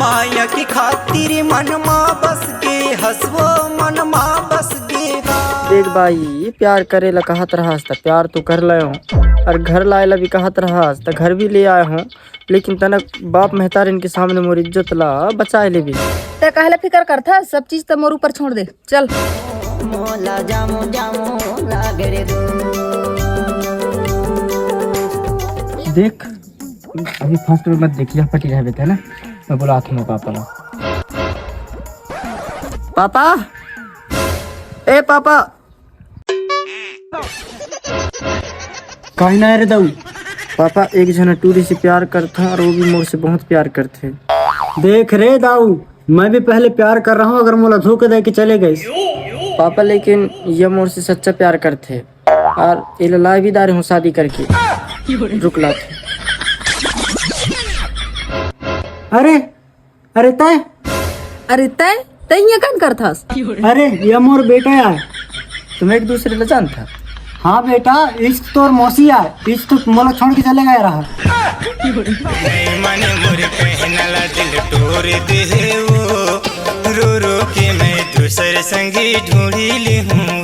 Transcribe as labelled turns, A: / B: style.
A: माया की खातिर मनमा बस गे हसवो मनमा बस गेगा।
B: देख भाई प्यार करे ला कहत रहास त प्यार तो कर लाए हूँ और घर लाए ला भी कहत रहास त घर भी ले आए हूँ, लेकिन तनक बाप मेहतार इनके सामने मोर इज्जत ला बचाए ले भी।
C: ते कहले फिकर करता सब चीज तो मोर ऊपर छोड़ दे चल।
A: मोला जामो जामो लागे रे गो।
B: देख अभी फर्स्ट में मत देखिए पटी रह थे ना, मैं बुलाता हूँ पापा ला। पापा ए पापा
D: कहीं ना रे दाऊ।
B: पापा एक जना टूरी से प्यार करता और वो भी मोर से बहुत प्यार करते।
D: देख रे दाऊ, मैं भी पहले प्यार कर रहा हूँ, अगर मोला धोखे दे के चले गए।
B: पापा लेकिन ये मोर से सच्चा प्यार करते और ये लाई भी दारे हूँ शादी करके रुक लाते।
D: अरे अरे तय
C: अरे तय तय ये कौन करथास?
D: अरे ये मोर बेटा है।
B: तुम एक दूसरे को जानता?
D: हाँ बेटा, इश्क तो और मौसी है, इश्क तो मोला छोड़ के चले गए रहा।
A: मन मोर कहनला दिल तोड़ दे वो रो रो के मैं दूसर संगी ढूंढी ली हूँ।